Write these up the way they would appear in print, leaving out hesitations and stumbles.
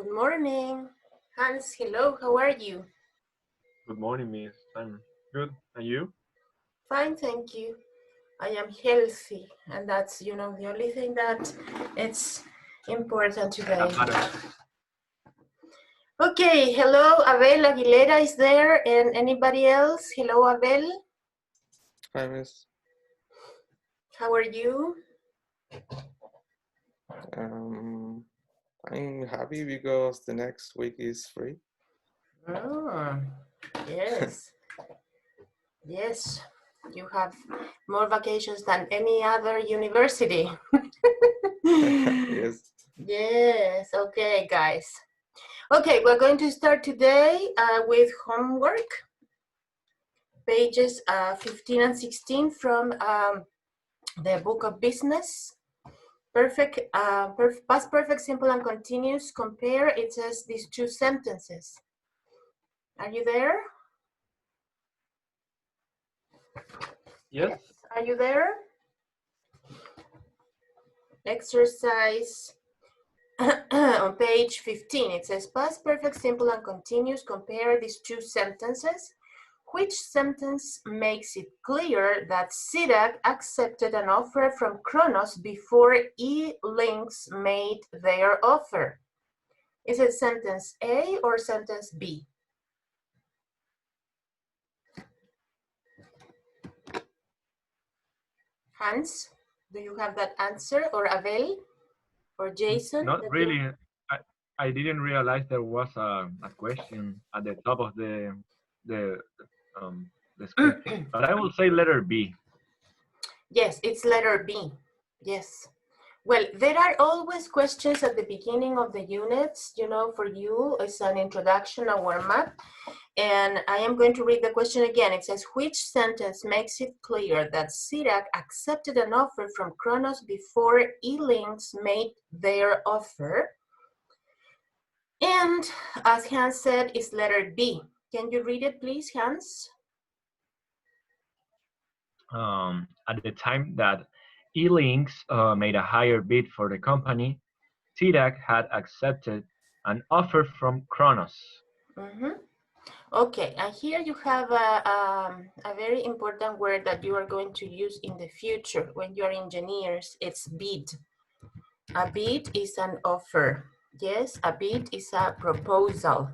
Good morning. Hans, hello, how are you? Good morning, Miss. I'm good. And you? Fine, thank you. I am healthy, and that's, the only thing that it's important today. That matters. Okay, hello, Abel Aguilera is there, and anybody else? Hello, Abel. Hi, Miss. How are you? I'm happy because the next week is free. Oh, yes. Yes, you have more vacations than any other university. Yes. Yes, okay, guys. Okay, we're going to start today with homework, pages 15 and 16 from the book of business. Perfect, past perfect, simple, and continuous. Compare, it says these two sentences. Are you there? Yes. Are you there? Exercise on page 15, it says past perfect, simple, and continuous. Compare these two sentences. Which sentence makes it clear that CIDAC accepted an offer from Kronos before E-Links made their offer? Is it sentence A or sentence B? Hans, do you have that answer, or Abel, or Jason? Not really. I didn't realize there was a question at the top of the screen. But I will say letter B. Yes, it's letter B. Yes. Well, there are always questions at the beginning of the units, for you. It's an introduction, a warm-up. And I am going to read the question again. It says, which sentence makes it clear that CIDAC accepted an offer from Kronos before E-Links made their offer? And as Hans said, it's letter B. Can you read it, please, Hans? At the time that E-Links made a higher bid for the company, CIDAC had accepted an offer from Kronos. Okay, and here you have a very important word that you are going to use in the future when you are engineers. It's bid. A bid is an offer. Yes, a bid is a proposal.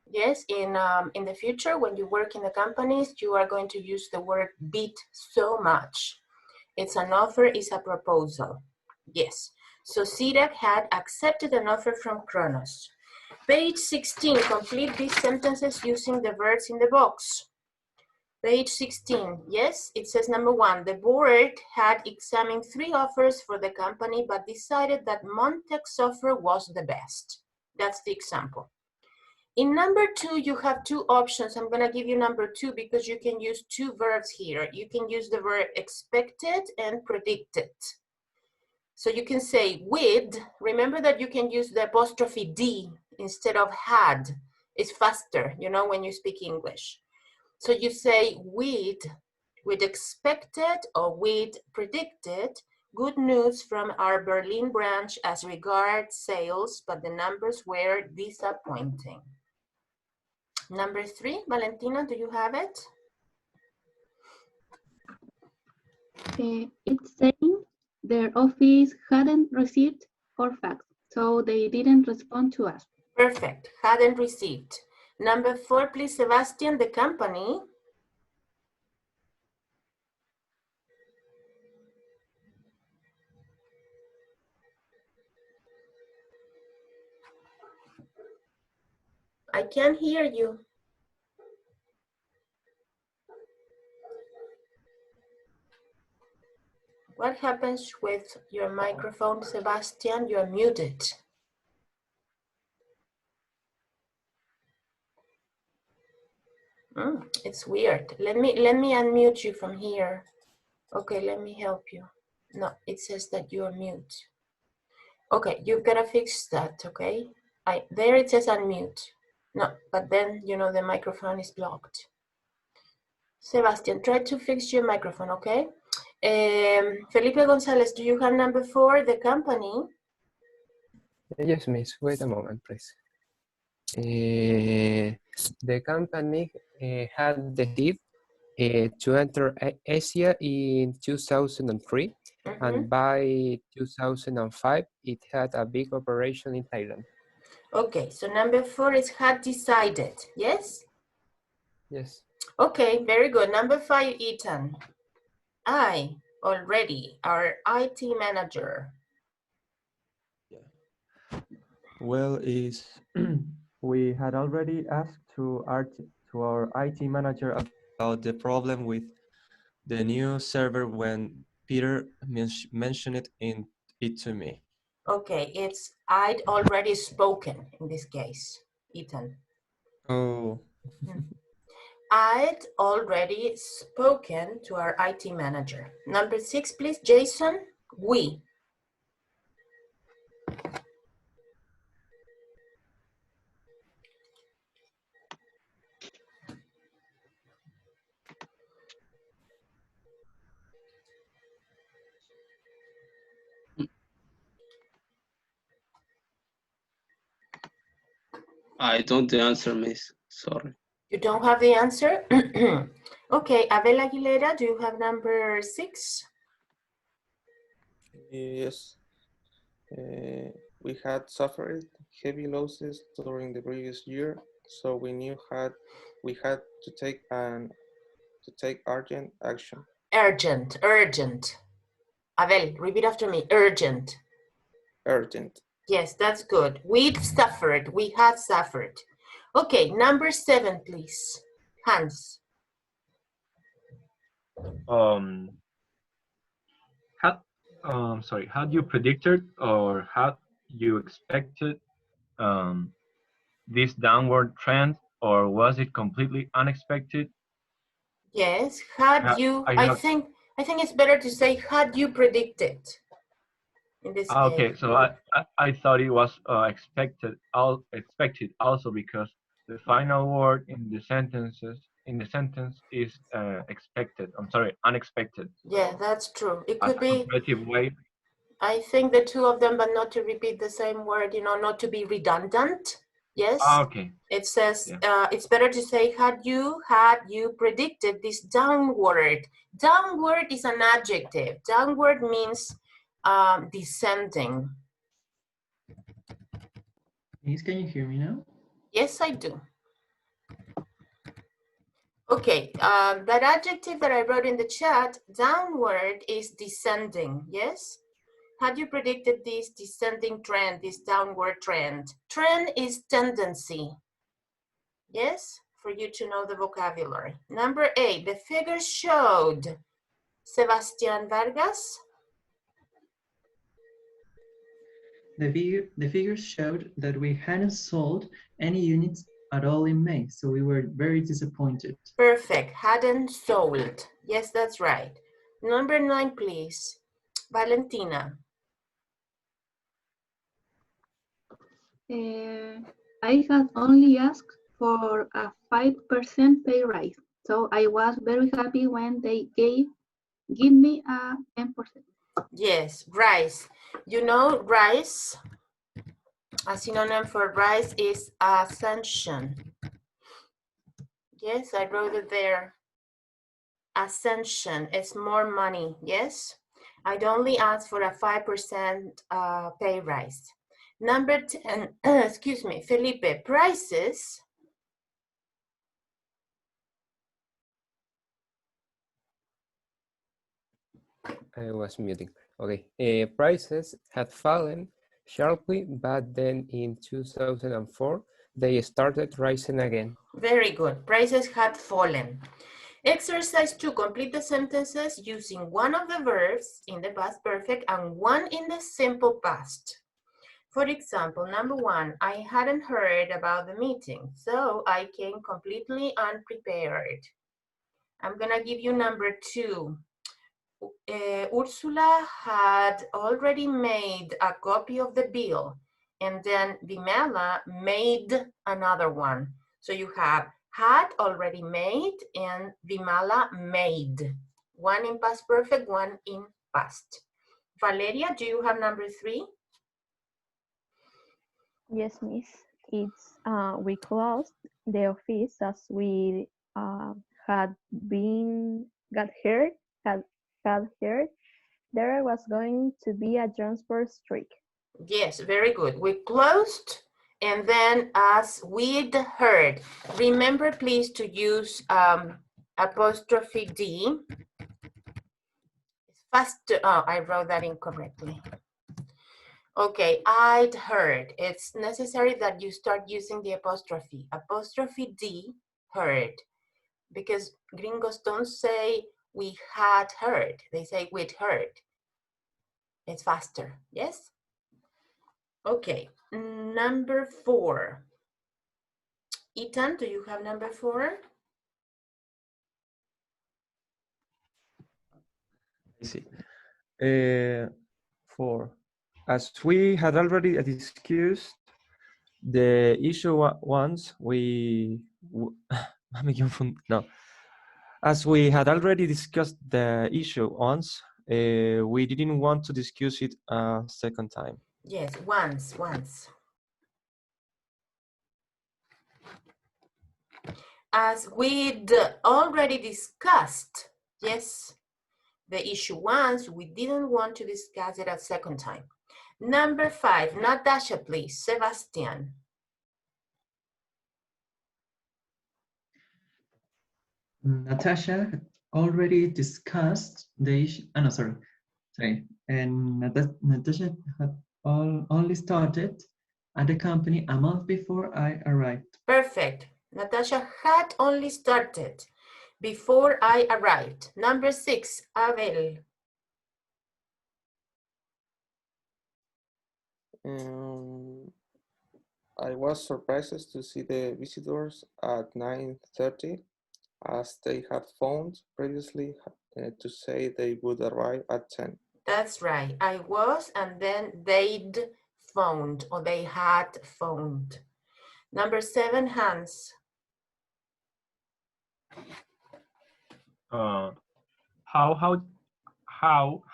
Yes, in the future, when you work in the companies, you are going to use the word bid so much. It's an offer, it's a proposal. Yes, so CIDAC had accepted an offer from Kronos. Page 16, complete these sentences using the verbs in the box. Page 16, yes, it says number 1, the board had examined 3 offers for the company, but decided that Montec's offer was the best. That's the example. In number 2, you have 2 options. I'm gonna give you number 2 because you can use 2 verbs here. You can use the verb expected and predicted. So you can say with, remember that you can use the apostrophe D instead of had. It's faster, when you speak English. So you say with expected or with predicted, good news from our Berlin branch as regards sales, but the numbers were disappointing. Number 3, Valentina, do you have it? It's saying their office hadn't received our fax, so they didn't respond to us. Perfect, hadn't received. Number 4, please, Sebastian, the company. I can't hear you. What happens with your microphone, Sebastian? You're muted. It's weird. Let me unmute you from here. Okay, let me help you. No, it says that you're mute. Okay, you've got to fix that, okay? There it says unmute. No, but then, the microphone is blocked. Sebastian, try to fix your microphone, okay? Felipe Gonzalez, do you have number 4, the company? Yes, miss. Wait a moment, please. The company had the seed to enter Asia in 2003, and by 2005, it had a big operation in Thailand. Okay, so number 4 is had decided, yes? Yes. Okay, very good. Number 5, Ethan. I already, our IT manager. Well, we had already asked to our IT manager about the problem with the new server when Peter mentioned it to me. Okay, it's I'd already spoken in this case, Ethan. Oh. I'd already spoken to our IT manager. Number 6, please, Jason. We. I don't answer, miss. Sorry. You don't have the answer? Okay, Abel Aguilera, do you have number 6? Yes. We had suffered heavy losses during the previous year, so we knew we had to take urgent action. Urgent, urgent. Abel, repeat after me, urgent. Urgent. Yes, that's good. We've suffered, we have suffered. Okay, number 7, please. Hans. Had you predicted or had you expected this downward trend, or was it completely unexpected? Yes, I think it's better to say had you predicted in this case. Okay, so I thought it was expected also because the final word in the sentence is expected. I'm sorry, unexpected. Yeah, that's true. It As could a be comparative way. I think the two of them, but not to repeat the same word, not to be redundant. Yes. Okay. It says it's better to say had you predicted this downward. Downward is an adjective. Downward means descending. Miss, can you hear me now? Yes, I do. Okay, that adjective that I wrote in the chat, downward is descending, yes? Had you predicted this descending trend, this downward trend? Trend is tendency, yes? For you to know the vocabulary. Number 8, the figures showed. Sebastián Vargas? The figures showed that we hadn't sold any units at all in May, so we were very disappointed. Perfect, hadn't sold. Yes, that's right. Number 9, please. Valentina. I had only asked for a 5% pay rise, so I was very happy when they give me a 10%. Yes, rise. You know, rise, a synonym for rise is ascension. Yes, I wrote it there. Ascension is more money, yes? I'd only ask for a 5% pay rise. Number 10, excuse me, Felipe, prices. I was muting. Okay. Prices had fallen sharply, but then in 2004, they started rising again. Very good. Prices had fallen. Exercise 2, complete the sentences using one of the verbs in the past perfect and one in the simple past. For example, number 1, I hadn't heard about the meeting, so I came completely unprepared. I'm gonna give you number 2. Ursula had already made a copy of the bill, and then Vimela made another one. So you have had already made and Vimala made. One in past perfect, one in past. Valeria, do you have number 3? Yes, miss. It's we closed the office as we had been got heard had heard there was going to be a transport strike. Yes, very good. We closed and then as we'd heard. Remember please to use apostrophe D. Faster, oh, I wrote that incorrectly. Okay, I'd heard. It's necessary that you start using the apostrophe. Apostrophe D, heard. Because gringos don't say we had heard. They say we'd heard. It's faster, yes? Okay, number 4. Ethan, do you have number 4? I see. 4. As we had already discussed the issue once, no. As we had already discussed the issue once, we didn't want to discuss it a second time. Yes, once. As we'd already discussed, yes, the issue once, we didn't want to discuss it a second time. Number 5, Natasha, please. Sebastian. Natasha already discussed the issue. Oh, no, sorry. And Natasha had only started at the company a month before I arrived. Perfect. Natasha had only started before I arrived. Number 6, Abel. I was surprised to see the visitors at 9:30, as they had phoned previously to say they would arrive at 10. That's right. I was, and then they'd phoned, or they had phoned. Number 7, Hans. How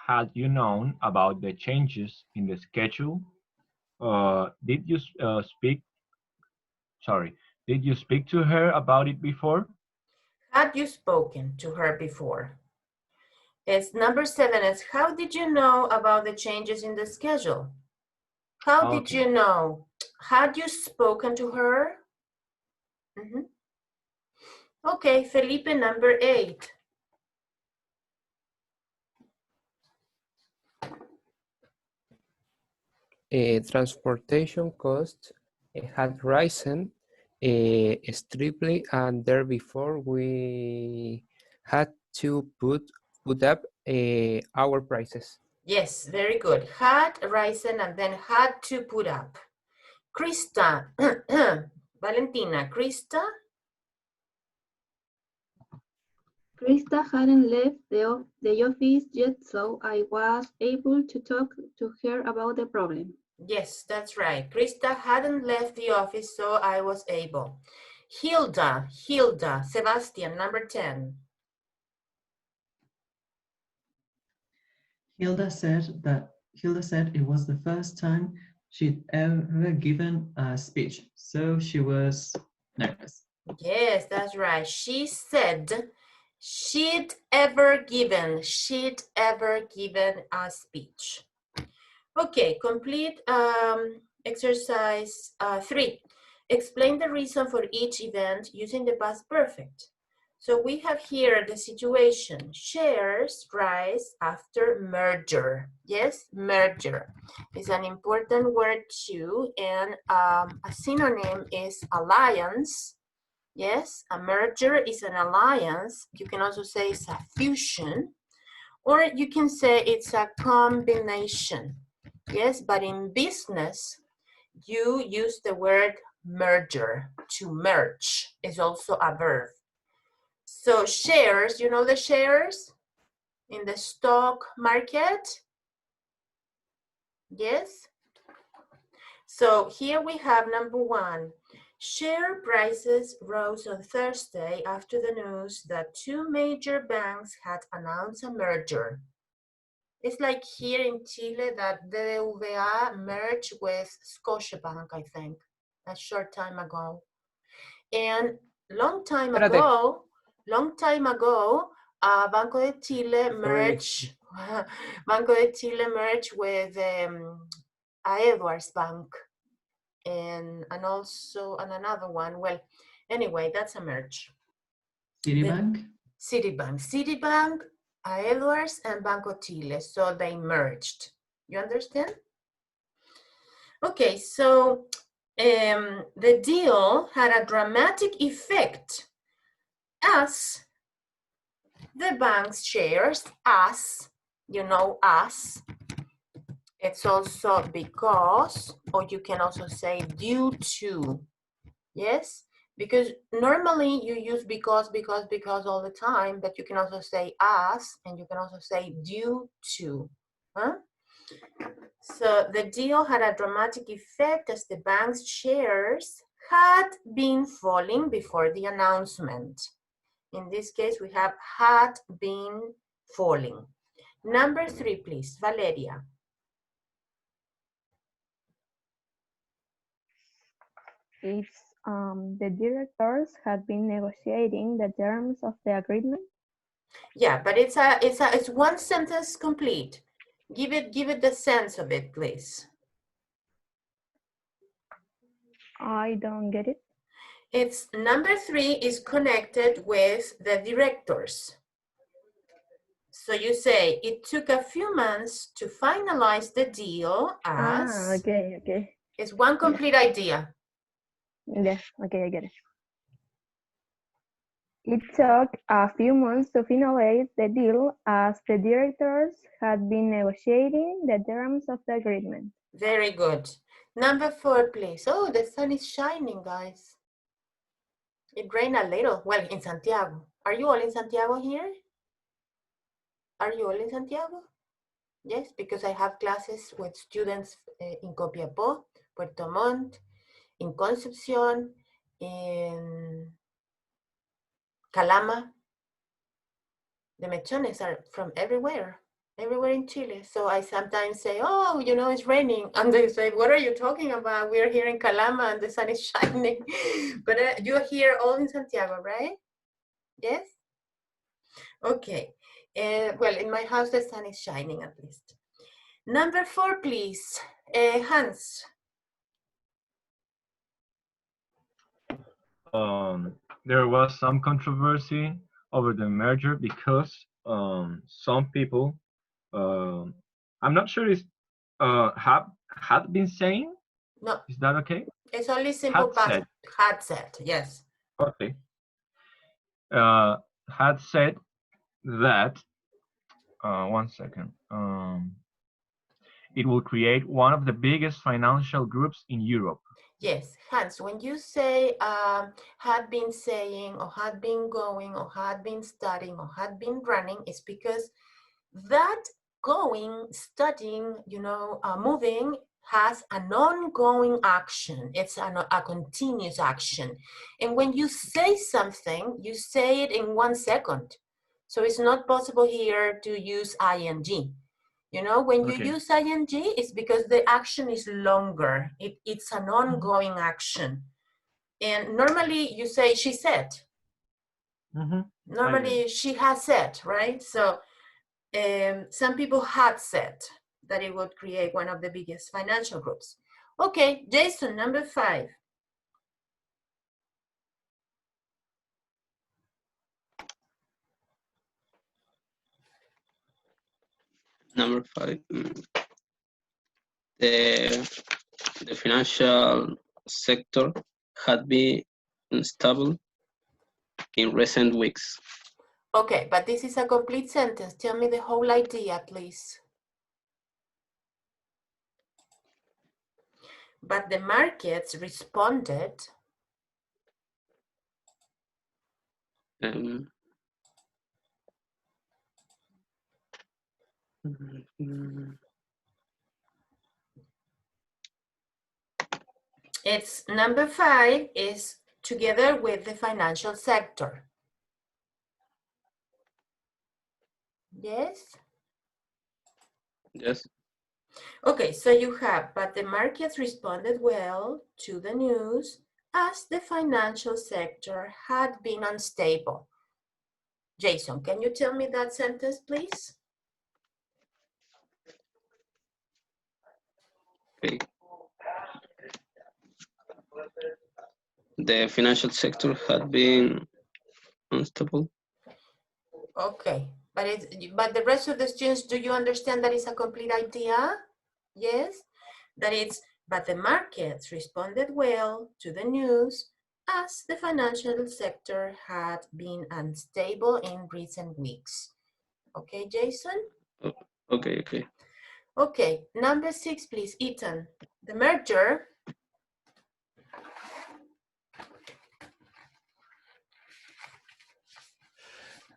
had you known about the changes in the schedule? Did you speak to her about it before? Had you spoken to her before? It's number 7 is how did you know about the changes in the schedule? How did you know? Had you spoken to her? Okay, Felipe, number 8. Transportation costs had risen steeply, and therefore we had to put up our prices. Yes, very good. Had risen and then had to put up. Krista, Valentina, Krista? Krista hadn't left the office yet, so I was able to talk to her about the problem. Yes, that's right. Krista hadn't left the office, so I was able. Hilda, Sebastian, number 10. Hilda said it was the first time she'd ever given a speech, so she was nervous. Yes, that's right. She said she'd ever given a speech. Okay, complete exercise 3. Explain the reason for each event using the past perfect. So we have here the situation. Shares rise after merger. Yes, merger is an important word too, and a synonym is alliance. Yes, a merger is an alliance. You can also say it's a fusion, or you can say it's a combination. Yes, but in business, you use the word merger. To merge is also a verb. So shares, you know the shares in the stock market? Yes? So here we have number 1. Share prices rose on Thursday after the news that 2 major banks had announced a merger. It's like here in Chile that BBVA merged with Scotiabank, I think, a short time ago. And long time ago, Banco de Chile merged Banco de Chile merged with Edwards Bank and also another one. Well, anyway, that's a merge. Citibank? Citibank, Edwards, and Banco Chile. So they merged. You understand? Okay, so the deal had a dramatic effect as the bank's shares, as, you know, as. It's also because, or you can also say due to, yes? Because normally you use because all the time, but you can also say as, and you can also say due to, huh? So the deal had a dramatic effect as the bank's shares had been falling before the announcement. In this case, we have had been falling. Number 3, please, Valeria. If the directors had been negotiating the terms of the agreement. Yeah, but it's one sentence complete. Give it the sense of it, please. I don't get it. It's number 3 is connected with the directors. So you say it took a few months to finalize the deal as. Okay. It's one complete idea. Yeah, okay, I get it. It took a few months to finalize the deal as the directors had been negotiating the terms of the agreement. Very good. Number 4, please. Oh, the sun is shining, guys. It rained a little. Well, in Santiago. Are you all in Santiago here? Are you all in Santiago? Yes, because I have classes with students in Copiapó, Puerto Montt, in Concepción, in Calama. The mechones are from everywhere in Chile. So I sometimes say, oh, you know, it's raining. And they say, what are you talking about? We're here in Calama and the sun is shining. But you're here all in Santiago, right? Yes? Okay. Well, in my house, the sun is shining at least. Number 4, please. Hans. There was some controversy over the merger because some people, I'm not sure if had been saying. No. Is that okay? It's only simple past. Had said, yes. Okay. Had said that, one second, it will create one of the biggest financial groups in Europe. Yes, Hans, when you say had been saying or had been going or had been studying or had been running, it's because that going, studying, you know, moving has an ongoing action. It's a continuous action. And when you say something, you say it in 1 second. So it's not possible here to use ing. You know, when you use ing, it's because the action is longer. It's an ongoing action. And normally you say, she said. Normally she has said, right? So some people had said that it would create one of the biggest financial groups. Okay, Jason, number 5. Number 5. The financial sector had been unstable in recent weeks. Okay, but this is a complete sentence. Tell me the whole idea, please. But the markets responded. It's number 5 is together with the financial sector. Yes? Yes. Okay, so you have, but the markets responded well to the news as the financial sector had been unstable. Jason, can you tell me that sentence, please? Okay. The financial sector had been unstable. Okay, but the rest of the students, do you understand that it's a complete idea? Yes, that it's, but the markets responded well to the news as the financial sector had been unstable in recent weeks. Okay, Jason? Oh, okay. Okay, number 6, please, Ethan. The merger.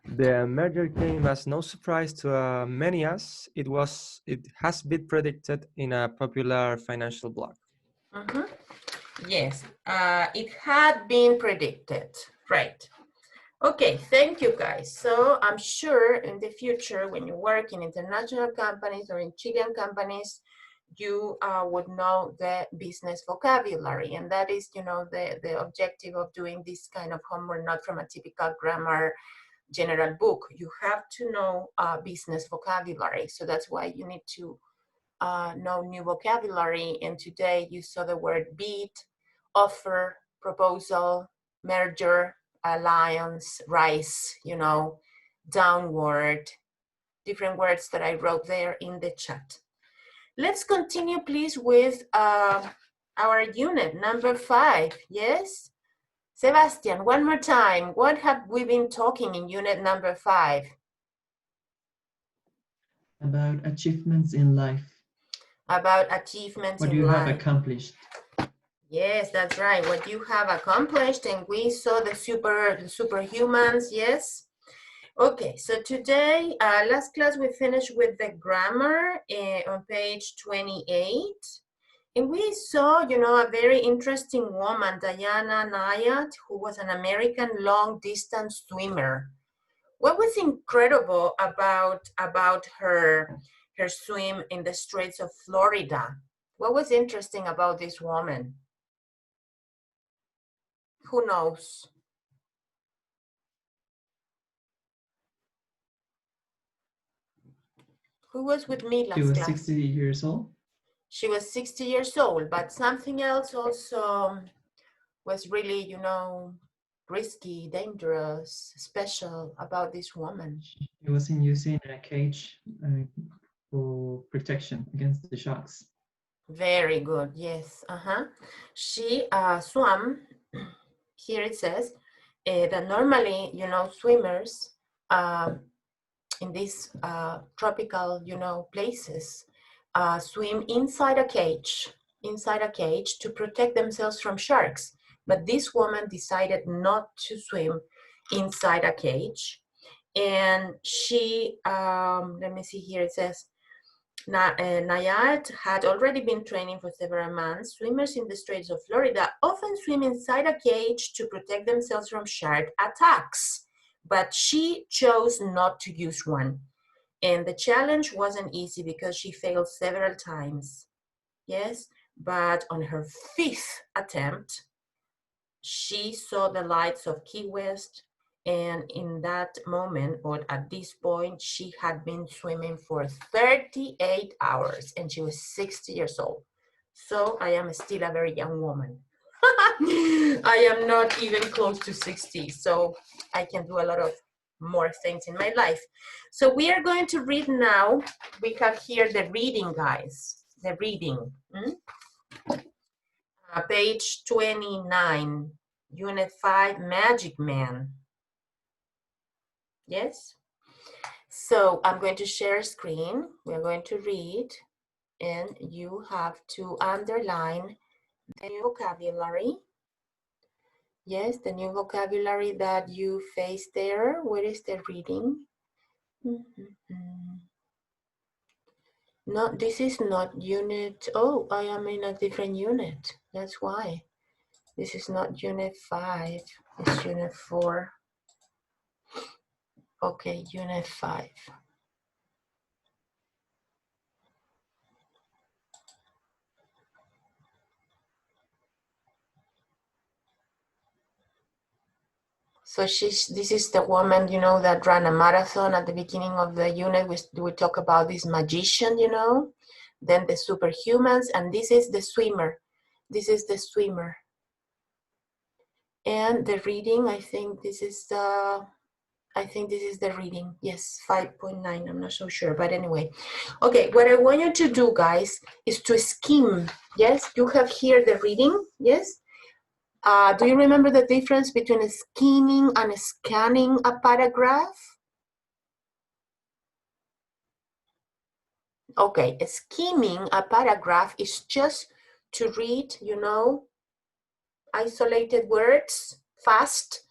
The merger came as no surprise to many as it has been predicted in a popular financial blog. Yes, it had been predicted, right? Okay, thank you guys. So I'm sure in the future, when you work in international companies or in Chilean companies, you would know the business vocabulary. And that is, you know, the objective of doing this kind of homework, not from a typical grammar general book. You have to know business vocabulary. So that's why you need to know new vocabulary. And today you saw the word bid, offer, proposal, merger, alliance, rise, you know, downward, different words that I wrote there in the chat. Let's continue, please, with our unit number 5. Yes? Sebastian, one more time. What have we been talking in unit number 5? About achievements in life. About achievements What in you life. have accomplished. Yes, that's right. What you have accomplished, and we saw the superhumans, yes? Okay, so today, last class we finished with the grammar on page 28. And we saw, you know, a very interesting woman, Diana Nyad, who was an American long-distance swimmer. What was incredible about her swim in the Straits of Florida? What was interesting about this woman? Who knows? Who was with me last She was class? 60 years old. She was 60 years old, but something else also was really, you know, risky, dangerous, special about this woman. She was using a cage for protection against the sharks. Very good, yes. She swam, here it says, that normally, you know, swimmers in these tropical, you know, places swim inside a cage to protect themselves from sharks. But this woman decided not to swim inside a cage. And she, let me see here, it says, Nyad had already been training for several months. Swimmers in the Straits of Florida often swim inside a cage to protect themselves from shark attacks, but she chose not to use one. And the challenge wasn't easy because she failed several times. Yes, but on her 5th attempt, she saw the lights of Key West. And in that moment, or at this point, she had been swimming for 38 hours and she was 60 years old. So I am still a very young woman. I am not even close to 60, so I can do a lot of more things in my life. So we are going to read now. We have here the reading, guys, the reading. Page 29, Unit 5, Magic Man. Yes? So I'm going to share screen. We're going to read, and you have to underline the new vocabulary. Yes, the new vocabulary that you face there. Where is the reading? No, this is not unit. Oh, I am in a different unit. That's why. This is not unit 5. It's unit 4. Okay, unit 5. So this is the woman, you know, that ran a marathon. At the beginning of the unit, we talk about this magician, you know, then the superhumans, and this is the swimmer. This is the swimmer. And the reading, I think this is the reading. Yes, 5.9, I'm not so sure, but anyway. Okay, what I want you to do, guys, is to skim. Yes, you have here the reading, yes? Do you remember the difference between skimming and scanning a paragraph? Okay, skimming a paragraph is just to read, you know, isolated words fast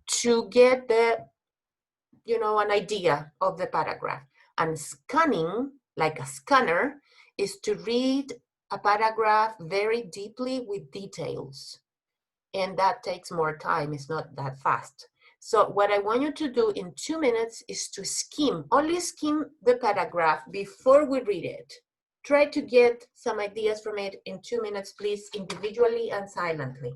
to get the, you know, an idea of the paragraph. And scanning, like a scanner, is to read a paragraph very deeply with details. And that takes more time, it's not that fast. So what I want you to do in 2 minutes is to skim, only skim the paragraph before we read it. Try to get some ideas from it in 2 minutes, please, individually and silently.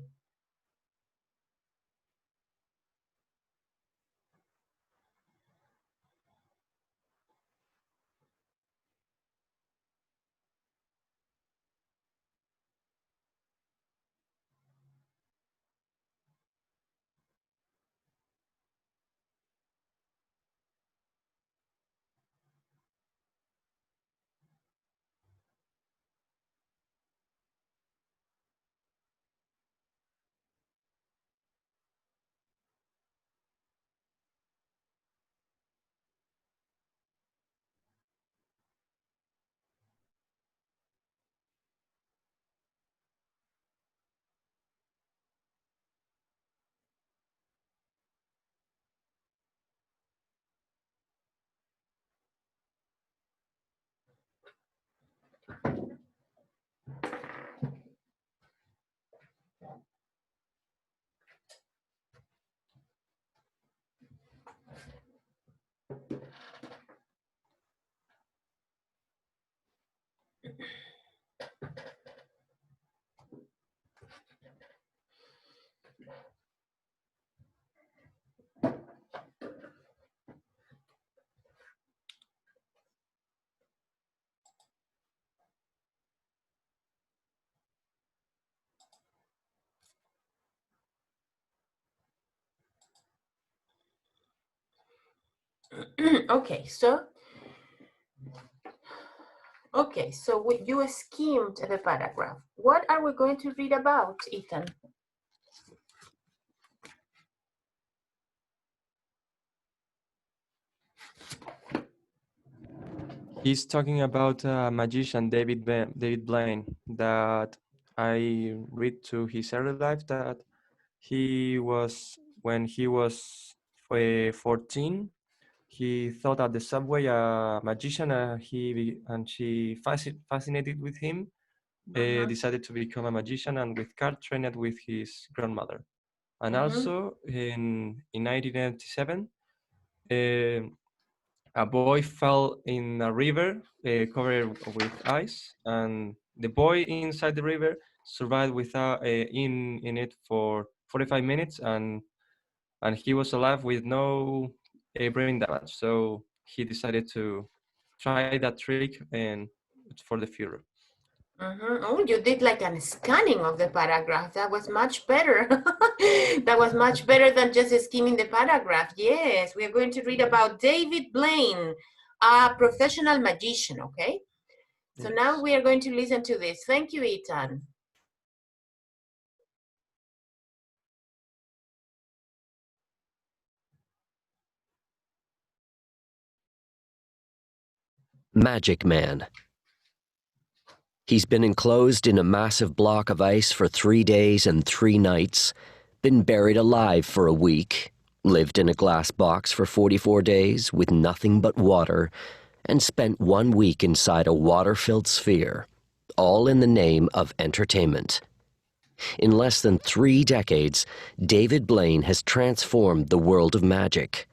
Okay, so you skimmed the paragraph. What are we going to read about, Ethan? He's talking about magician David Blaine that I read to his early life that when he was 14, he thought at the subway a magician she fascinated with him, decided to become a magician and with card trained with his grandmother. And also in 1997, a boy fell in a river covered with ice, and the boy inside the river survived without in it for 45 minutes, and he was alive with no brain damage. So he decided to try that trick and for the future. Oh, you did like a scanning of the paragraph. That was much better. That was much better than just skimming the paragraph. Yes, we are going to read about David Blaine, a professional magician, okay? So yes. Now we are going to listen to this. Thank you, Ethan. Magic Man. He's been enclosed in a massive block of ice for 3 days and 3 nights, been buried alive for a week, lived in a glass box for 44 days with nothing but water, and spent 1 week inside a water-filled sphere, all in the name of entertainment. In less than 3 decades, David Blaine has transformed the world of magic.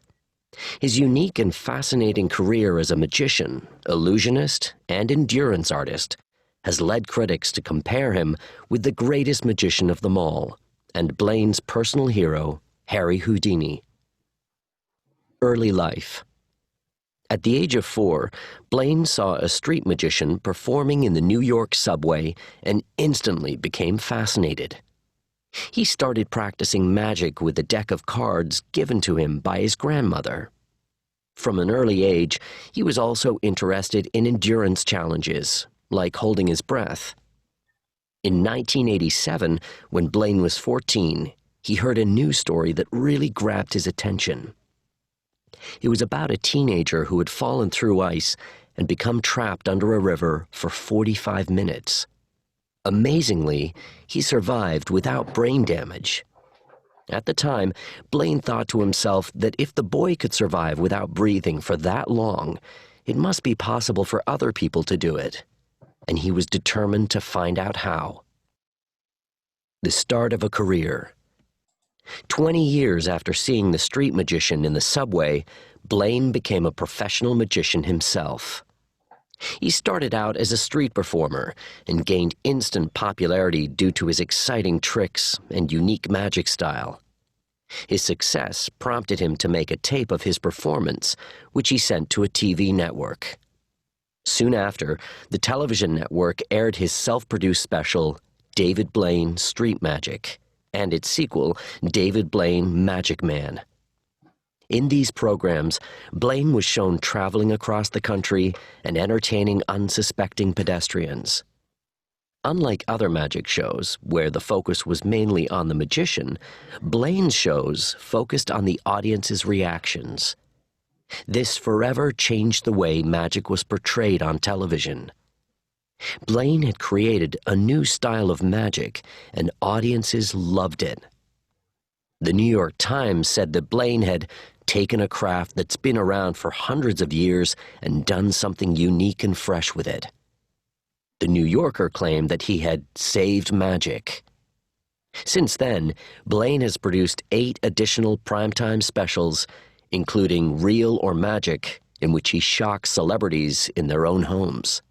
His unique and fascinating career as a magician, illusionist, and endurance artist has led critics to compare him with the greatest magician of them all, and Blaine's personal hero, Harry Houdini. Early life. At the age of 4, Blaine saw a street magician performing in the New York subway and instantly became fascinated. He started practicing magic with a deck of cards given to him by his grandmother. From an early age, he was also interested in endurance challenges, like holding his breath. In 1987, when Blaine was 14, he heard a news story that really grabbed his attention. It was about a teenager who had fallen through ice and become trapped under a river for 45 minutes. Amazingly, he survived without brain damage. At the time, Blaine thought to himself that if the boy could survive without breathing for that long, it must be possible for other people to do it, and he was determined to find out how. The start of a career. 20 years after seeing the street magician in the subway, Blaine became a professional magician himself. He started out as a street performer and gained instant popularity due to his exciting tricks and unique magic style. His success prompted him to make a tape of his performance, which he sent to a TV network. Soon after, the television network aired his self-produced special, David Blaine Street Magic, and its sequel, David Blaine Magic Man. In these programs, Blaine was shown traveling across the country and entertaining unsuspecting pedestrians. Unlike other magic shows, where the focus was mainly on the magician, Blaine's shows focused on the audience's reactions. This forever changed the way magic was portrayed on television. Blaine had created a new style of magic, and audiences loved it. The New York Times said that Blaine had taken a craft that's been around for hundreds of years and done something unique and fresh with it. The New Yorker claimed that he had saved magic. Since then, Blaine has produced 8 additional primetime specials, including Real or Magic, in which he shocks celebrities in their own homes.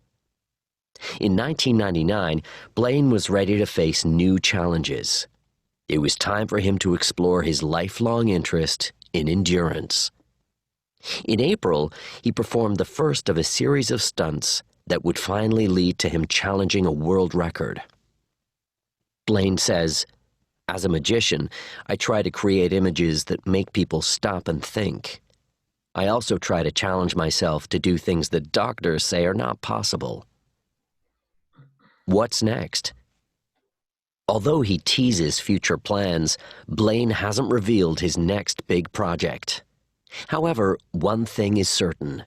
In 1999, Blaine was ready to face new challenges. It was time for him to explore his lifelong interest in endurance. In April, he performed the first of a series of stunts that would finally lead to him challenging a world record. Blaine says, "As a magician, I try to create images that make people stop and think. I also try to challenge myself to do things that doctors say are not possible." What's next? Although he teases future plans, Blaine hasn't revealed his next big project. However, one thing is certain.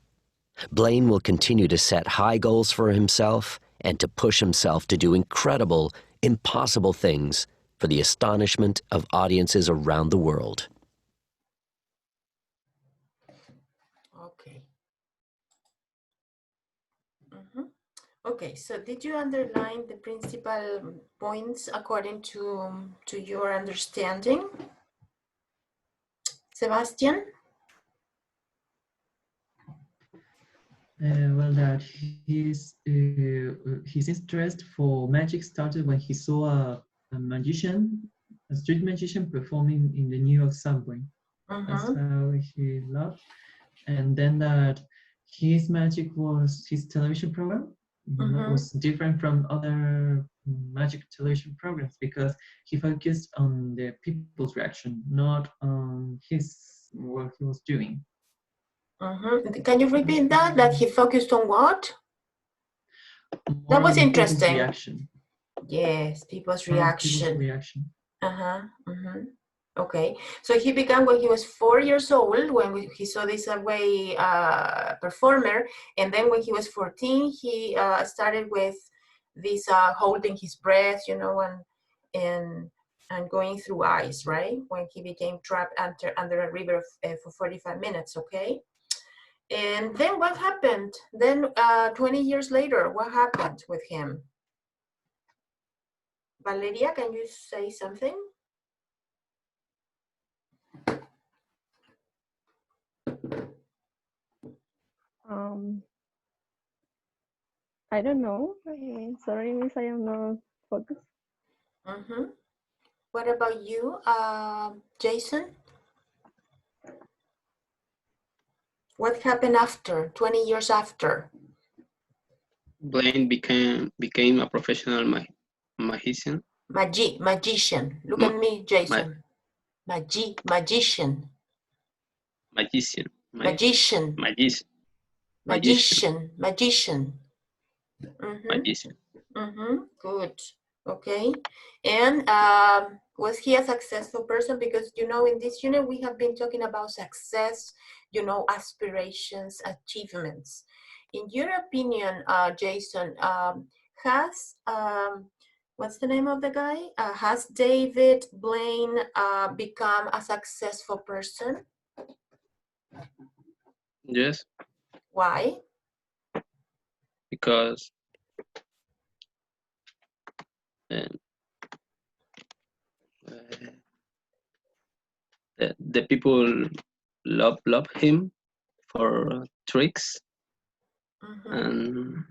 Blaine will continue to set high goals for himself and to push himself to do incredible, impossible things for the astonishment of audiences around the world. Okay. Okay, so did you underline the principal points according to your understanding? Sebastian? Well, that his interest for magic started when he saw a street magician performing in the New York subway. That's how he loved. And then that his magic was his television program. That was different from other magic television programs because he focused on the people's reaction, not on what he was doing. Can you repeat that? That he focused on what? That was interesting. People's reaction. Yes, people's reaction. People's reaction. Okay, so he began when he was 4 years old, when he saw this subway performer, and then when he was 14, he started with this holding his breath, you know, and going through ice, right? When he became trapped under a river for 45 minutes, okay? And then what happened? Then 20 years later, what happened with him? Valeria, can you say something? I don't know. Sorry, Miss, I am not focused. What about you, Jason? What happened after, 20 years after? Blaine became a professional magician. Magician. Look at me, Jason. Magician. Magician. Magician. Magician. Magician. Magician. Magician. Good. Okay. And was he a successful person? Because, you know, in this unit, we have been talking about success, you know, aspirations, achievements. In your opinion, Jason, has, what's the name of the guy? Has David Blaine become a successful person? Yes. Why? Because the people love him for tricks, and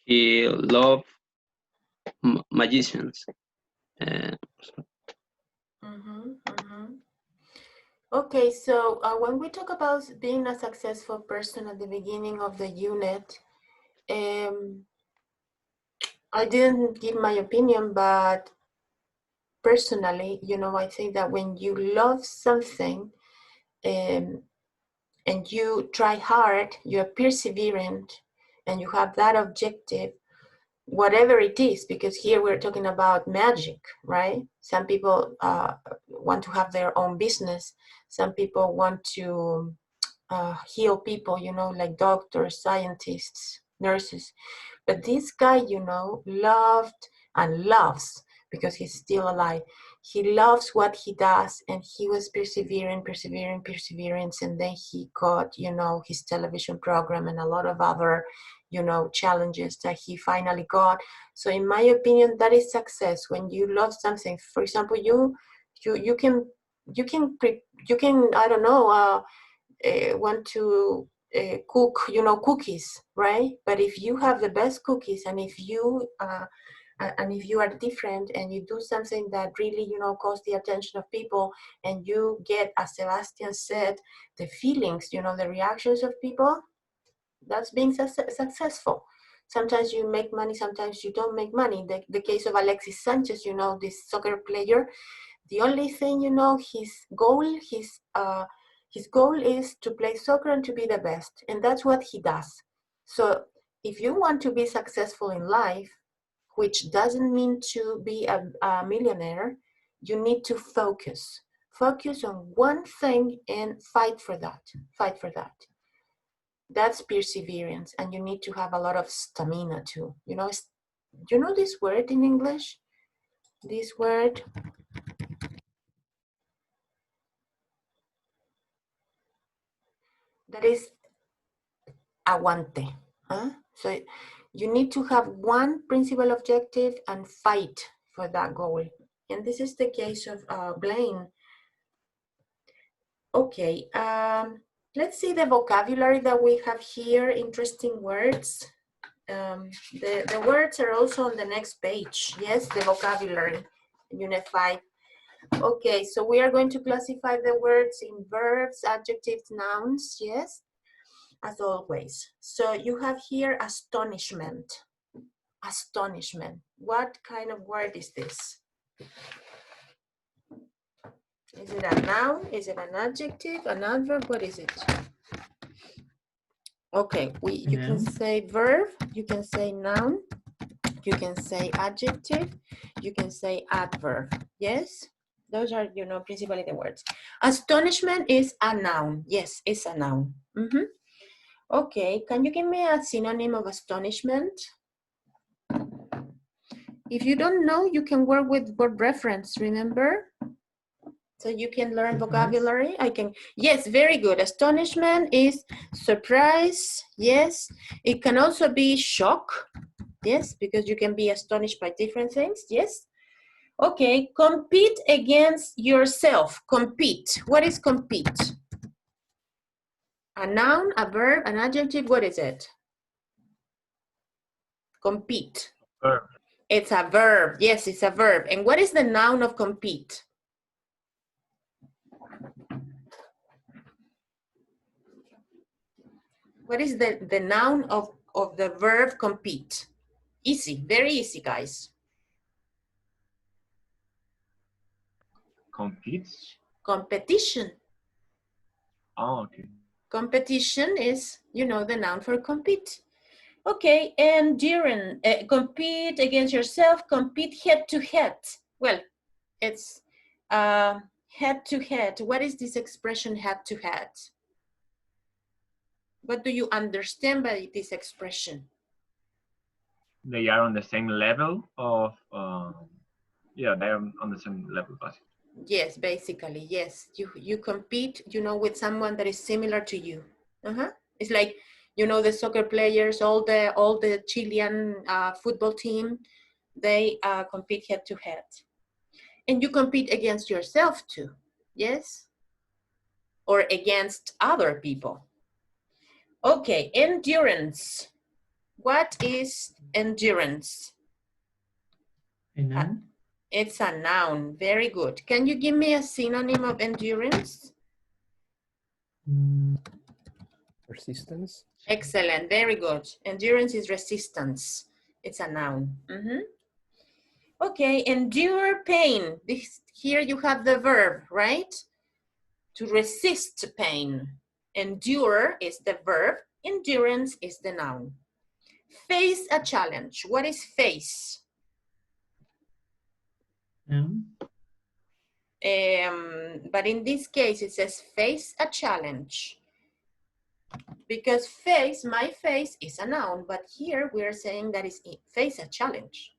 he loved magicians. Okay, so when we talk about being a successful person at the beginning of the unit, I didn't give my opinion, but personally, you know, I think that when you love something and you try hard, you're perseverant, and you have that objective, whatever it is, because here we're talking about magic, right? Some people want to have their own business. Some people want to heal people, you know, like doctors, scientists, nurses. But this guy, you know, loved and loves, because he's still alive, he loves what he does, and he was persevering, and then he got, you know, his television program and a lot of other, you know, challenges that he finally got. So in my opinion, that is success. When you love something, for example, you can I don't know, want to cook, you know, cookies, right? But if you have the best cookies, and if you are different, and you do something that really, you know, calls the attention of people, and you get, as Sebastian said, the feelings, you know, the reactions of people, that's being successful. Sometimes you make money, sometimes you don't make money. The case of Alexis Sanchez, you know, this soccer player, the only thing, you know, his goal is to play soccer and to be the best, and that's what he does. So if you want to be successful in life, which doesn't mean to be a millionaire, you need to focus on one thing and fight for that. That's perseverance, and you need to have a lot of stamina too. You know this word in English? This word, that is aguante. Huh? So you need to have one principal objective and fight for that goal. And this is the case of Blaine. Okay, let's see the vocabulary that we have here. Interesting words. The words are also on the next page. Yes, the vocabulary, Unit 5. Okay, so we are going to classify the words in verbs, adjectives, nouns, yes, as always. So you have here astonishment. Astonishment. What kind of word is this? Is it a noun? Is it an adjective, an adverb? What is it? Okay, you can say verb, you can say noun, you can say adjective, you can say adverb. Yes? Those are, you know, principally the words. Astonishment is a noun. Yes, it's a noun. Okay, can you give me a synonym of astonishment? If you don't know, you can work with word reference, remember? So you can learn vocabulary. Yes, very good. Astonishment is surprise. Yes. It can also be shock. Yes, because you can be astonished by different things. Yes. Okay, compete against yourself. Compete. What is compete? A noun, a verb, an adjective. What is it? Compete. Verb. It's a verb. Yes, it's a verb. And what is the noun of compete? What is the noun of the verb compete? Easy, very easy, guys. Competes. Competition. Oh, okay. Competition is, you know, the noun for compete. Okay, endurance, compete against yourself, compete head to head. Well, it's head to head. What is this expression head to head? What do you understand by this expression? They are on the same level of, yeah, they are on the same level, basically. Yes, basically, yes. You compete, you know, with someone that is similar to you. It's like, you know, the soccer players, all the Chilean football team, they compete head to head. And you compete against yourself too, yes? Or against other people. Okay, endurance. What is endurance? A noun? It's a noun, very good. Can you give me a synonym of endurance? Persistence. Excellent, very good. Endurance is resistance. It's a noun. Okay, endure pain. Here you have the verb, right? To resist pain. Endure is the verb, endurance is the noun. Face a challenge. What is face? But in this case, it says face a challenge. Because face, my face, is a noun, but here we're saying that is face a challenge.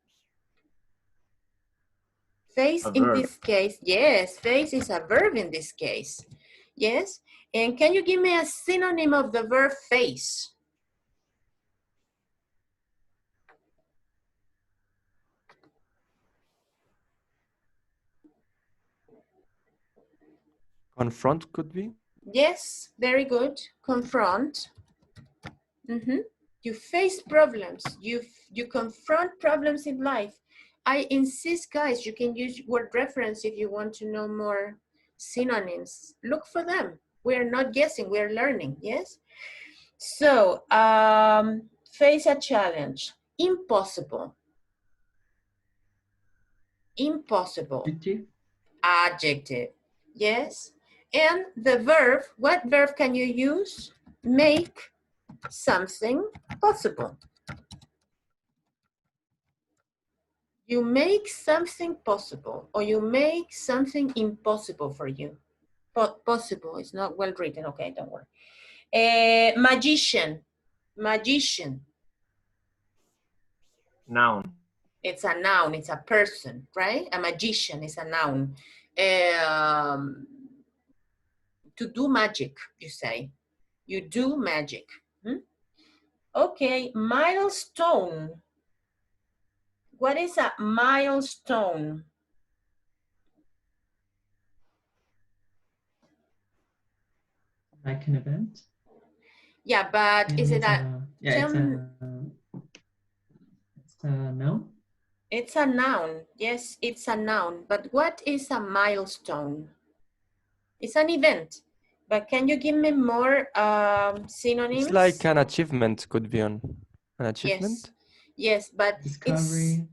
Face in this case, yes, face is a verb in this case. Yes, and can you give me a synonym of the verb face? Confront could be? Yes, very good. Confront. You face problems. You confront problems in life. I insist, guys, you can use word reference if you want to know more synonyms. Look for them. We're not guessing, we're learning, yes? So, face a challenge. Impossible. Impossible. Adjective. Yes. And the verb, what verb can you use? Make something possible. You make something possible, or you make something impossible for you. Possible is not well written. Okay, don't worry. Magician. Magician. Noun. It's a noun, it's a person, right? A magician is a noun. To do magic, you say. You do magic. Okay, milestone. What is a milestone? Like an event? Yeah, but And is it a... it's a noun? It's a noun. Yes, it's a noun. But what is a milestone? It's an event. But can you give me more synonyms? It's like an achievement could be an achievement. Yes, but discovery.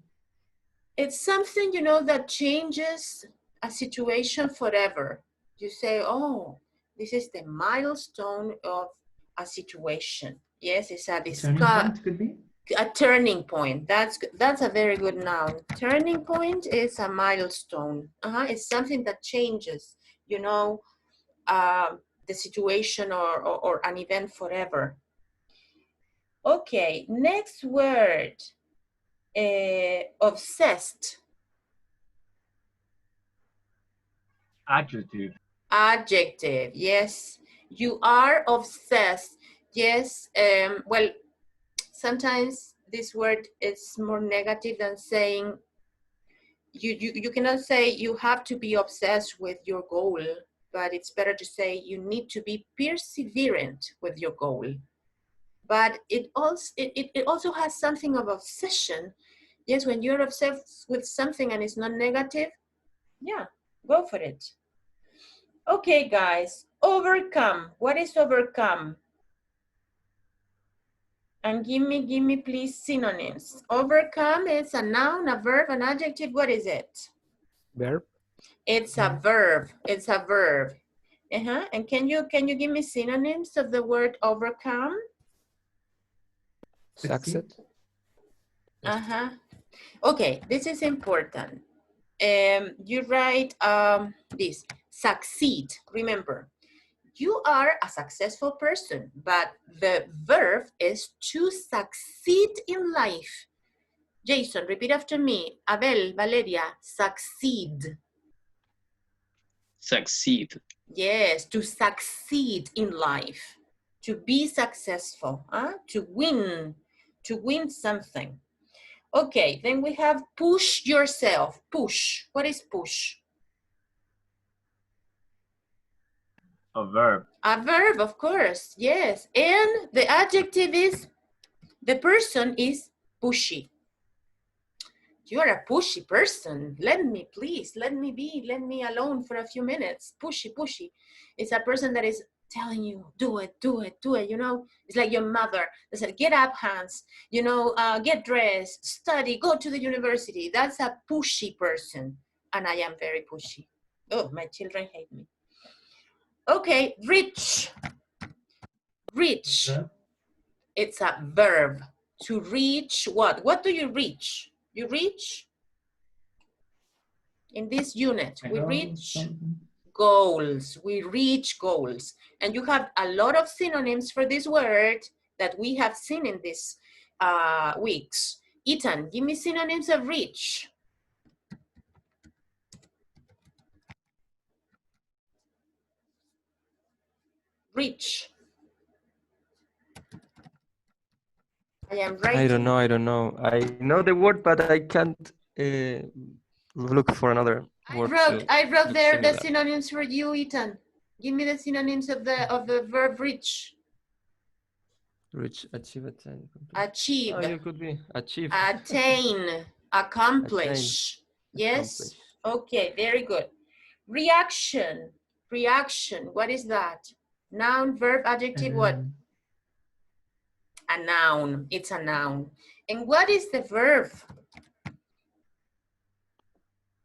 It's something, you know, that changes a situation forever. You say, oh, this is the milestone of a situation. Yes, it's a Turning point could be? A turning point. That's a very good noun. Turning point is a milestone. It's something that changes, you know, the situation or an event forever. Okay, next word. Obsessed. Adjective. Adjective, yes. You are obsessed. Yes, well, sometimes this word is more negative than saying, you cannot say you have to be obsessed with your goal, but it's better to say you need to be perseverant with your goal. But it also has something of obsession Yes, when you're obsessed with something and it's not negative, yeah, go for it. Okay, guys, overcome. What is overcome? And give me please synonyms. Overcome is a noun, a verb, an adjective. What is it? Verb. It's a verb. It's a verb. And can you give me synonyms of the word overcome? Succeed. Okay, this is important. You write this, succeed. Remember, you are a successful person, but the verb is to succeed in life. Jason, repeat after me. Abel, Valeria, succeed. Succeed. Yes, to succeed in life, to be successful, to win something. Okay, then we have push yourself. Push. What is push? A verb. A verb, of course, yes. And the adjective is, the person is pushy. You're a pushy person. Let me me alone for a few minutes. Pushy, pushy. It's a person that is telling you, do it, do it, do it. You know, it's like your mother that said, get up, Hans. You know, get dressed, study, go to the university. That's a pushy person. And I am very pushy. Oh, my children hate me. Okay, rich. Reach. It's a verb. To reach what? What do you reach? You reach? In this unit, we reach goals. We reach goals. And you have a lot of synonyms for this word that we have seen in these weeks. Ethan, give me synonyms of reach. Reach. I am writing. I don't know. I know the word, but I can't look for another word. I wrote there the synonyms for you, Ethan. Give me the synonyms of the verb reach. Reach, achieve, attain. Achieve. Oh, it could be achieve. Attain. Accomplish. Attain. Yes. Accomplish. Okay, very good. Reaction. Reaction. What is that? Noun, verb, adjective, what? A noun. It's a noun. And what is the verb?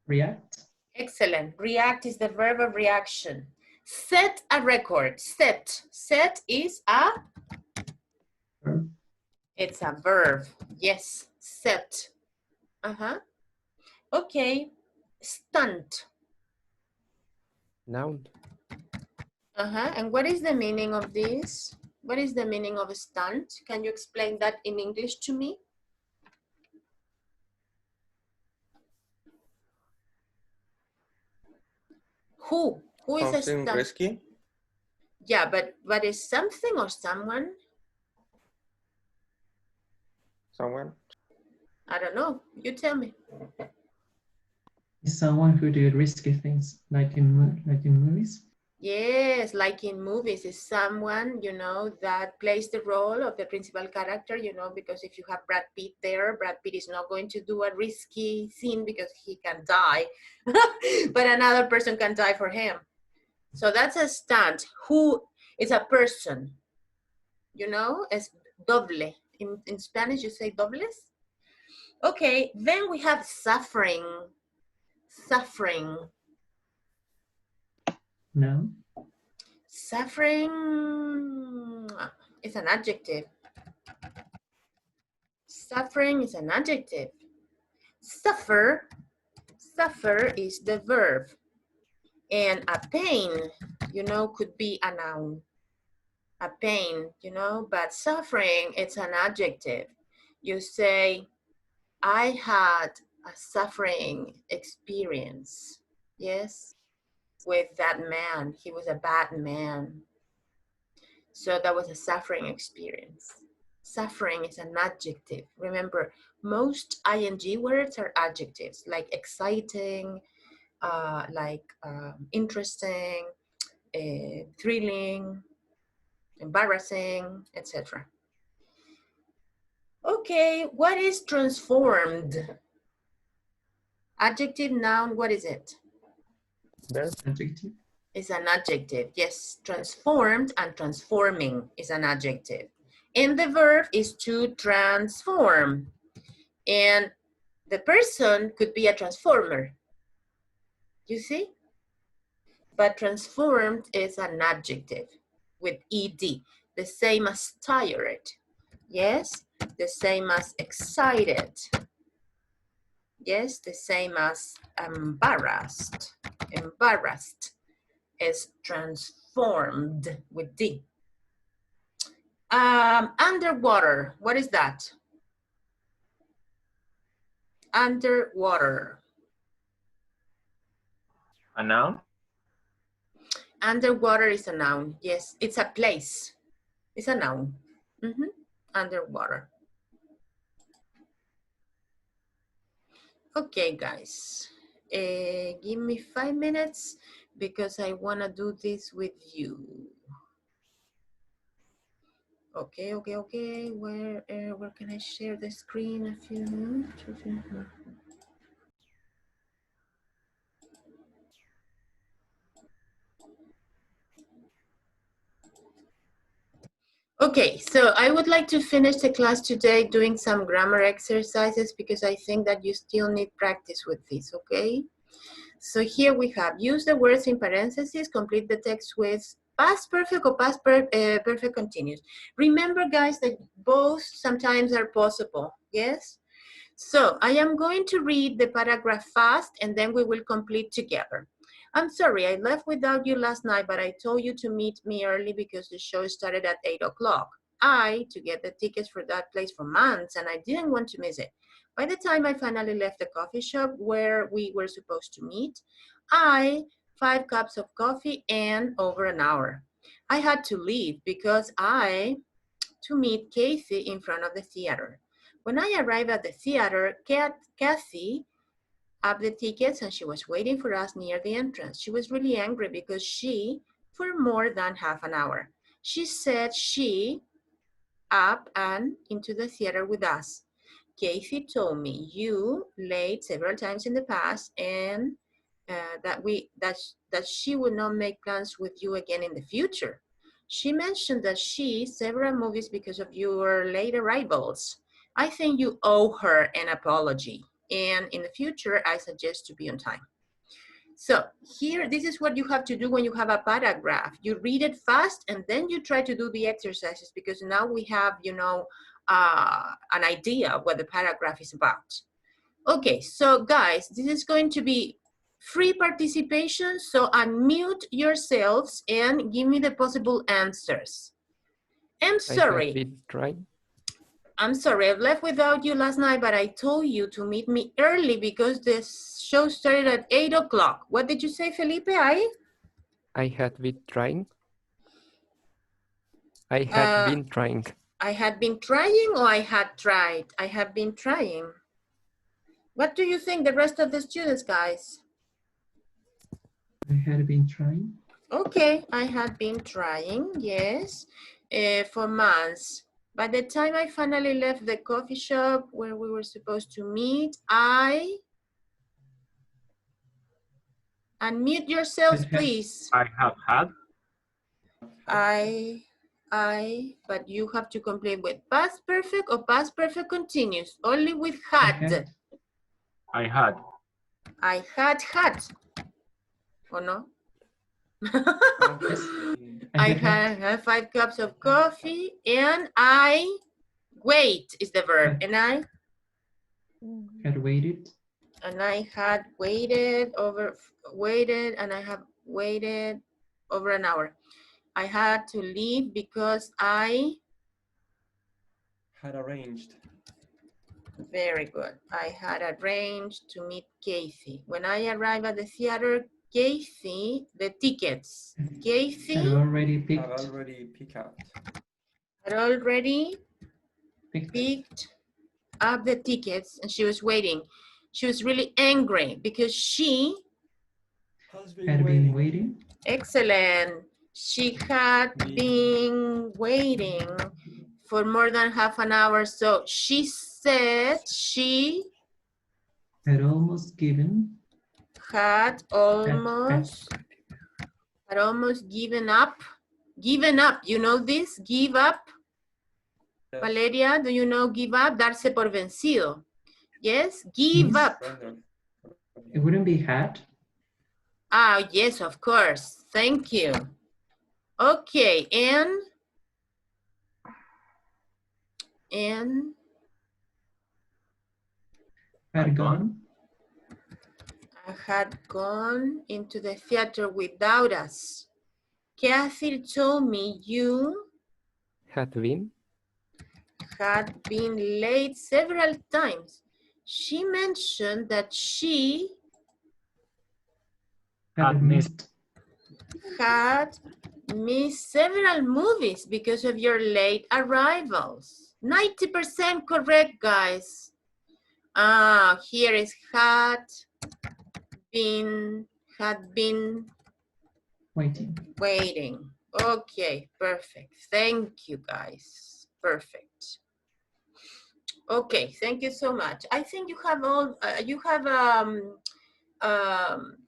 React. Excellent. React is the verb of reaction. Set a record. Set. Set is a verb. It's a verb. Yes. Set. Okay. Stunt. Noun. And what is the meaning of this? What is the meaning of a stunt? Can you explain that in English to me? Who is a Something stunt? risky? Yeah, but is something or someone? Someone? I don't know. You tell me. Is someone who did risky things, like in movies? Yes, like in movies, is someone, you know, that plays the role of the principal character, you know, because if you have Brad Pitt there, Brad Pitt is not going to do a risky scene because he can die, but another person can die for him. So that's a stunt. Who is a person, you know, es doble. In Spanish, you say dobles. Okay, then we have suffering. Suffering. No. Suffering is an adjective. Suffering is an adjective. Suffer is the verb. And a pain, you know, could be a noun. A pain, you know, but suffering, it's an adjective. You say, I had a suffering experience. Yes. With that man. He was a bad man. So that was a suffering experience. Suffering is an adjective. Remember, most ing words are adjectives, like exciting, interesting, thrilling, embarrassing, etc. Okay, what is transformed? Adjective, noun, what is it? Verb. Adjective. Is an adjective. Yes, transformed and transforming is an adjective. And the verb is to transform. And the person could be a transformer. You see? But transformed is an adjective with ed, the same as tired. Yes, the same as excited. Yes, the same as embarrassed. Embarrassed is transformed with D. Underwater, what is that? Underwater. A noun? Underwater is a noun. Yes, it's a place. It's a noun. Underwater. Okay, guys. Give me 5 minutes because I want to do this with you. Okay. Where can I share the screen? A few. Okay, so I would like to finish the class today doing some grammar exercises because I think that you still need practice with this, okay? So here we have, use the words in parentheses, complete the text with past perfect or past perfect continuous. Remember, guys, that both sometimes are possible, yes? So I am going to read the paragraph fast and then we will complete together. I'm sorry, I left without you last night, but I told you to meet me early because the show started at 8 o'clock. To get the tickets for that place for months and I didn't want to miss it. By the time I finally left the coffee shop where we were supposed to meet, 5 cups of coffee and over an hour. I had to leave because to meet Casey in front of the theater. When I arrived at the theater, Cassie up the tickets and she was waiting for us near the entrance. She was really angry because for more than half an hour, she said she up and into the theater with us. Casey told me you late several times in the past and that she would not make plans with you again in the future. She mentioned that several movies because of your late arrivals. I think you owe her an apology. And in the future, I suggest to be on time. So here, this is what you have to do when you have a paragraph. You read it fast and then you try to do the exercises because now we have, an idea of what the paragraph is about. Okay, so guys, this is going to be free participation. So unmute yourselves and give me the possible answers. I'm sorry. I'm sorry, I've left without you last night, but I told you to meet me early because the show started at 8 o'clock. What did you say, Felipe? I had been trying. I had been trying. I had been trying or I had tried? I have been trying. What do you think, the rest of the students, guys? I had been trying. Okay, I had been trying, yes, for months. By the time I finally left the coffee shop where we were supposed to meet, unmute yourselves, please. I have had. But you have to complete with past perfect or past perfect continuous, only with had. I had. I had. Or no? I had 5 cups of coffee and wait is the verb. And I had waited. And I had waited and I have waited over an hour. I had to leave because I had arranged. Very good. I had arranged to meet Casey. When I arrived at the theater, Casey, the tickets. Casey had already picked up the tickets and she was waiting. She was really angry because she had been waiting. Excellent. She had been waiting for more than half an hour. So she said she had almost given had almost given up. Given up, you know this? Give up. Yes. Valeria, do you know give up? Darse por vencido. Yes, give Yes. up. It wouldn't be had. Ah, yes, of course. Thank you. Okay, and Had gone. I had gone into the theater without us. Kathy told me you Had been. had been late several times. She mentioned that she Had missed. had missed several movies because of your late arrivals. 90% correct, guys. Ah, here is had been waiting. Okay, perfect. Thank you, guys. Perfect. Okay, thank you so much. I think you have all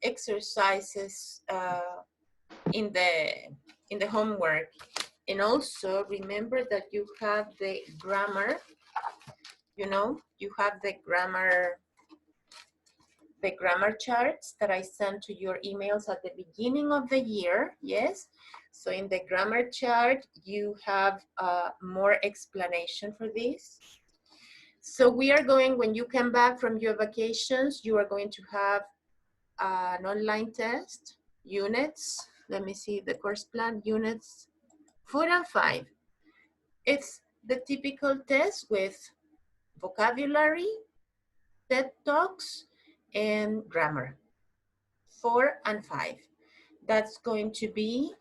exercises in the homework, and also remember that you have the grammar. You know, you have the grammar charts that I sent to your emails at the beginning of the year. Yes. So in the grammar chart, you have more explanation for this. So we are going, when you come back from your vacations, you are going to have an online test, units. Let me see the course plan, units 4 and 5. It's the typical test with vocabulary, TED Talks, and grammar. 4 and 5. That's going to be,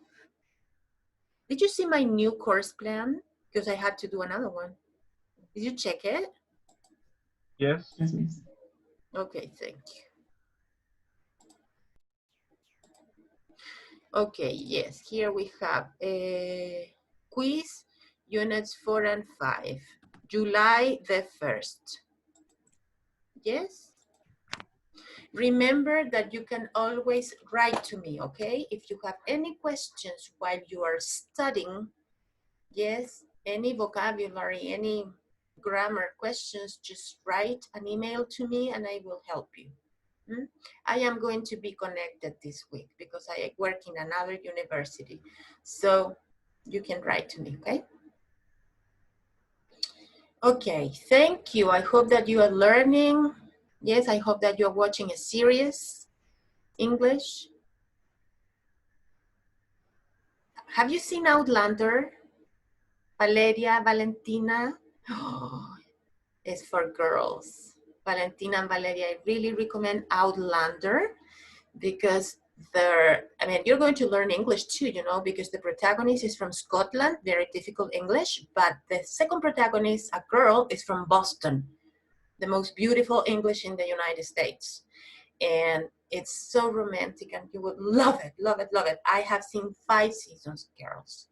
did you see my new course plan? Because I had to do another one. Did you check it? Yes. Yes, miss. Okay, thank you. Okay, yes, here we have a quiz, units 4 and 5, July the 1st. Yes? Remember that you can always write to me, okay? If you have any questions while you are studying, yes, any vocabulary, any grammar questions, just write an email to me and I will help you. I am going to be connected this week because I work in another university. So you can write to me, okay? Okay, thank you. I hope that you are learning. Yes, I hope that you're watching a series, English. Have you seen Outlander? Valeria, Valentina? Oh, it's for girls. Valentina and Valeria, I really recommend Outlander because you're going to learn English too, you know, because the protagonist is from Scotland, very difficult English, but the second protagonist, a girl, is from Boston, the most beautiful English in the United States. And it's so romantic and you would love it, love it, love it. I have seen 5 seasons, girls.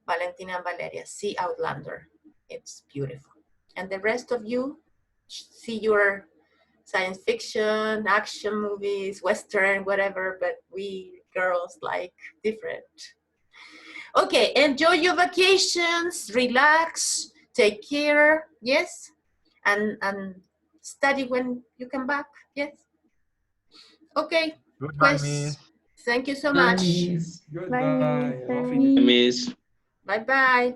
Valentina and Valeria, see Outlander. It's beautiful. And the rest of you, see your science fiction, action movies, Western, whatever, but we girls like different. Okay, enjoy your vacations, relax, take care, yes? And study when you come back, yes? Okay. Goodbye, Miss. Thank you so Bye, much. miss. Goodbye. Bye, Auf miss. Miss. Bye-bye.